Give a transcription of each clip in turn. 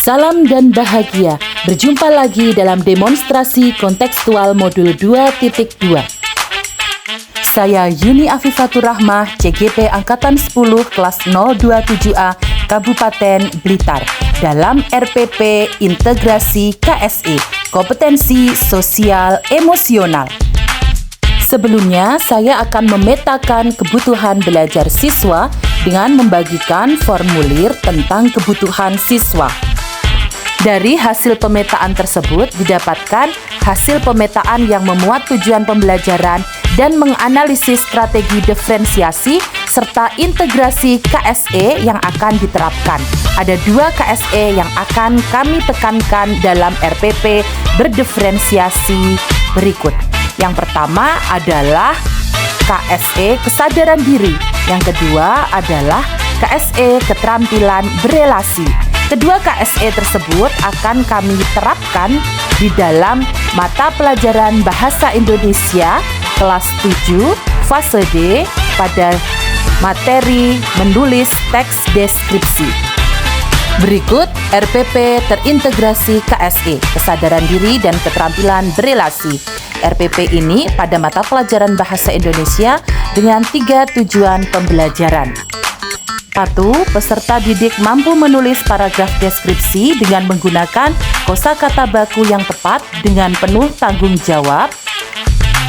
Salam dan bahagia, berjumpa lagi dalam demonstrasi kontekstual modul 2.2. Saya Yuni Afifatur Rahmah, CGP Angkatan 10 kelas 027A, Kabupaten Blitar, dalam RPP Integrasi KSE, Kompetensi Sosial Emosional. Sebelumnya, saya akan memetakan kebutuhan belajar siswa dengan membagikan formulir tentang kebutuhan siswa. Dari hasil pemetaan tersebut didapatkan hasil pemetaan yang memuat tujuan pembelajaran dan menganalisis strategi diferensiasi serta integrasi KSE yang akan diterapkan. Ada 2 KSE yang akan kami tekankan dalam RPP berdiferensiasi berikut. Yang pertama adalah KSE kesadaran diri. Yang kedua adalah KSE keterampilan berelasi. Kedua KSE tersebut akan kami terapkan di dalam mata pelajaran Bahasa Indonesia kelas 7 fase D pada materi menulis teks deskripsi. Berikut RPP terintegrasi KSE, kesadaran diri dan keterampilan berelasi. RPP ini pada mata pelajaran Bahasa Indonesia dengan 3 tujuan pembelajaran. 1. Peserta didik mampu menulis paragraf deskripsi dengan menggunakan kosakata baku yang tepat dengan penuh tanggung jawab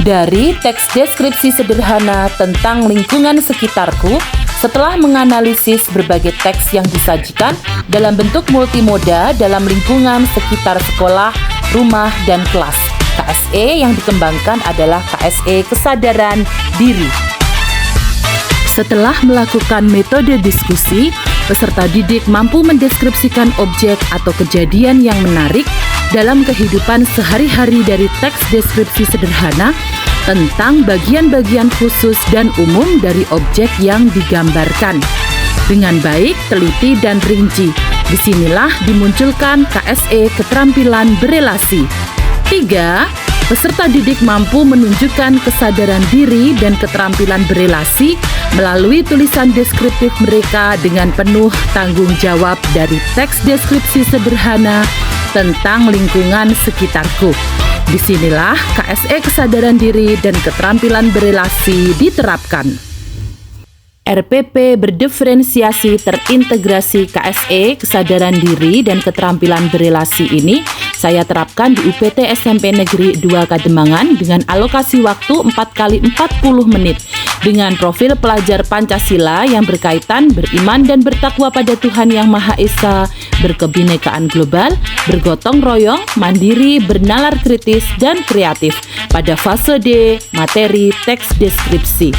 dari teks deskripsi sederhana tentang lingkungan sekitarku setelah menganalisis berbagai teks yang disajikan dalam bentuk multimoda dalam lingkungan sekitar sekolah, rumah, dan kelas. KSE yang dikembangkan adalah KSE kesadaran diri. Setelah melakukan metode diskusi, peserta didik mampu mendeskripsikan objek atau kejadian yang menarik dalam kehidupan sehari-hari dari teks deskripsi sederhana tentang bagian-bagian khusus dan umum dari objek yang digambarkan. Dengan baik, teliti, dan rinci, disinilah dimunculkan KSE keterampilan berelasi. 3. Peserta didik mampu menunjukkan kesadaran diri dan keterampilan berelasi melalui tulisan deskriptif mereka dengan penuh tanggung jawab dari teks deskripsi sederhana tentang lingkungan sekitarku. Disinilah KSE kesadaran diri dan keterampilan berelasi diterapkan. RPP berdiferensiasi terintegrasi KSE kesadaran diri dan keterampilan berelasi ini saya terapkan di UPT SMP Negeri 2 Kademangan dengan alokasi waktu 4x40 menit dengan profil pelajar Pancasila yang berkaitan beriman dan bertakwa pada Tuhan Yang Maha Esa, berkebinekaan global, bergotong royong, mandiri, bernalar kritis, dan kreatif pada fase D materi teks deskripsi.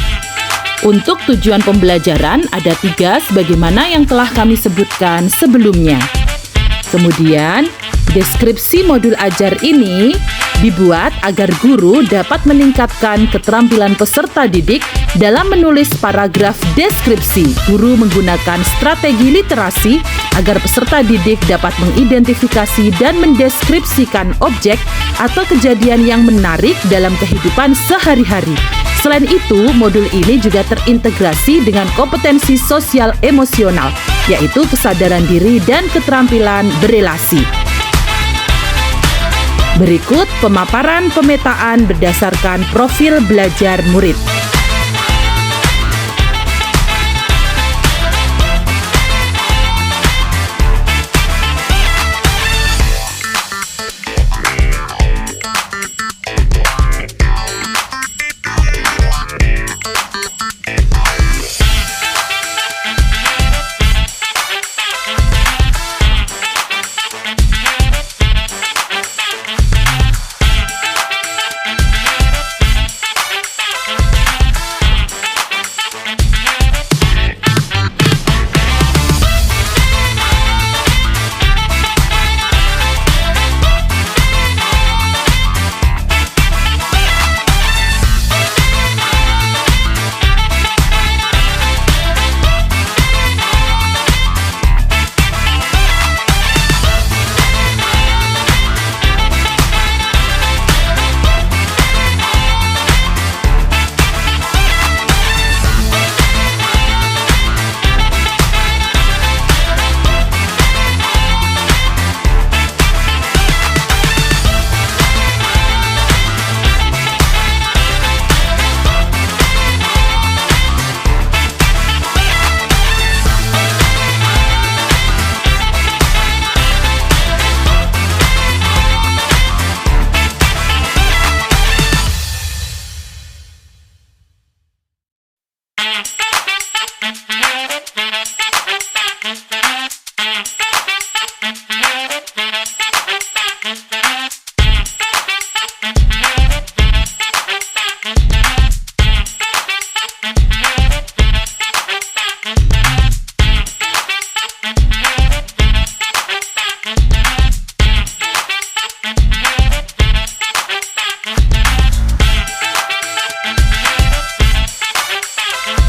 Untuk tujuan pembelajaran ada 3 sebagaimana yang telah kami sebutkan sebelumnya. Kemudian, deskripsi modul ajar ini dibuat agar guru dapat meningkatkan keterampilan peserta didik dalam menulis paragraf deskripsi. Guru menggunakan strategi literasi agar peserta didik dapat mengidentifikasi dan mendeskripsikan objek atau kejadian yang menarik dalam kehidupan sehari-hari. Selain itu, modul ini juga terintegrasi dengan kompetensi sosial emosional, yaitu kesadaran diri dan keterampilan berelasi. Berikut pemaparan pemetaan berdasarkan profil belajar murid.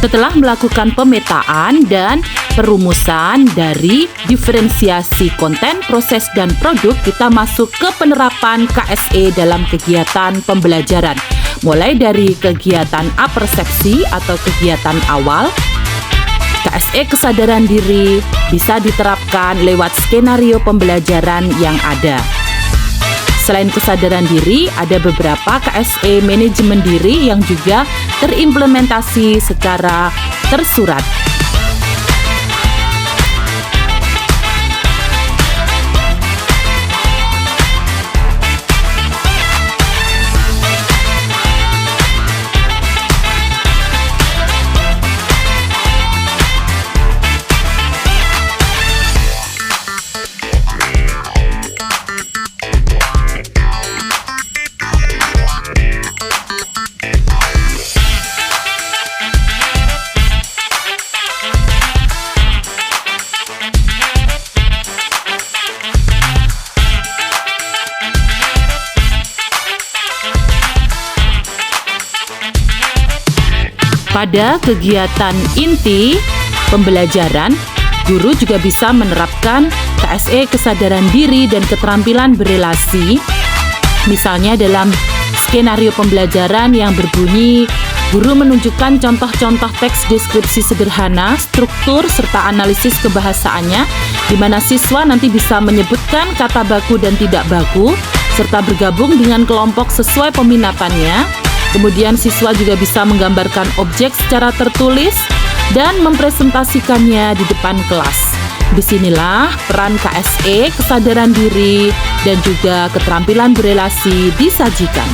Setelah melakukan pemetaan dan perumusan dari diferensiasi konten, proses, dan produk, kita masuk ke penerapan KSE dalam kegiatan pembelajaran. Mulai dari kegiatan apersepsi atau kegiatan awal, KSE kesadaran diri bisa diterapkan lewat skenario pembelajaran yang ada. Selain kesadaran diri, ada beberapa KSE manajemen diri yang juga terimplementasi secara tersurat. Pada kegiatan inti pembelajaran, guru juga bisa menerapkan KSE kesadaran diri dan keterampilan berelasi. Misalnya dalam skenario pembelajaran yang berbunyi, guru menunjukkan contoh-contoh teks deskripsi sederhana, struktur, serta analisis kebahasaannya, di mana siswa nanti bisa menyebutkan kata baku dan tidak baku, serta bergabung dengan kelompok sesuai peminatannya. Kemudian siswa juga bisa menggambarkan objek secara tertulis dan mempresentasikannya di depan kelas. Disinilah peran KSE, kesadaran diri, dan juga keterampilan berelasi disajikan.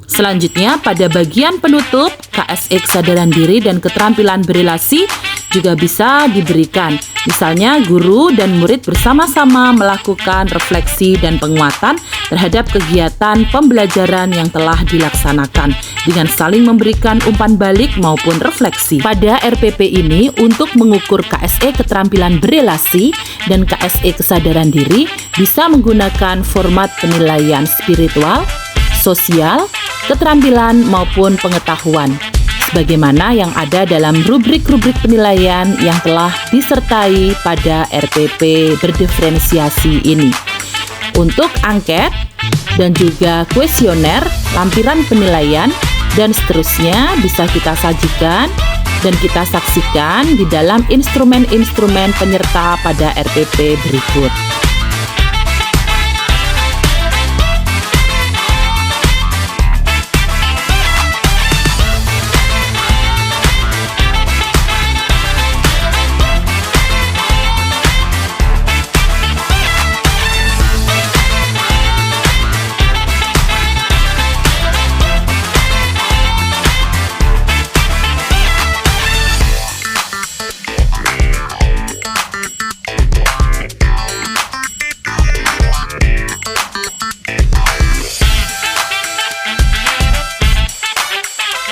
Selanjutnya, pada bagian penutup, KSE kesadaran diri dan keterampilan berelasi juga bisa diberikan. Misalnya, guru dan murid bersama-sama melakukan refleksi dan penguatan terhadap kegiatan pembelajaran yang telah dilaksanakan dengan saling memberikan umpan balik maupun refleksi. Pada RPP ini, untuk mengukur KSE keterampilan berelasi dan KSE kesadaran diri, bisa menggunakan format penilaian spiritual, sosial, keterampilan maupun pengetahuan, sebagaimana yang ada dalam rubrik-rubrik penilaian yang telah disertai pada RPP berdiferensiasi ini. Untuk angket dan juga kuesioner, lampiran penilaian, dan seterusnya bisa kita sajikan dan kita saksikan di dalam instrumen-instrumen penyerta pada RPP berikut.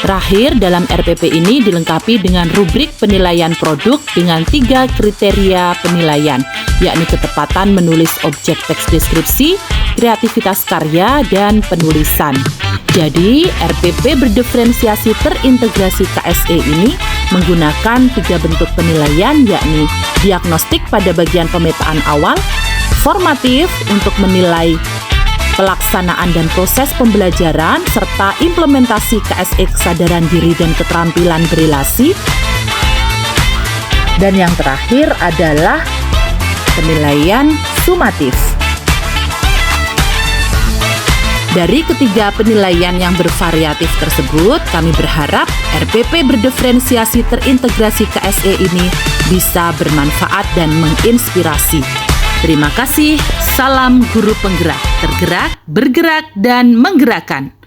Terakhir, dalam RPP ini dilengkapi dengan rubrik penilaian produk dengan 3 kriteria penilaian, yakni ketepatan menulis objek teks deskripsi, kreativitas karya, dan penulisan. Jadi, RPP berdiferensiasi terintegrasi KSE ini menggunakan 3 bentuk penilaian, yakni diagnostik pada bagian pemetaan awal, formatif untuk menilai pelaksanaan dan proses pembelajaran, serta implementasi KSE kesadaran diri dan keterampilan berelasi. Dan yang terakhir adalah penilaian sumatif. Dari ketiga penilaian yang bervariatif tersebut, kami berharap RPP berdiferensiasi terintegrasi KSE ini bisa bermanfaat dan menginspirasi. Terima kasih, salam guru penggerak, tergerak, bergerak, dan menggerakkan.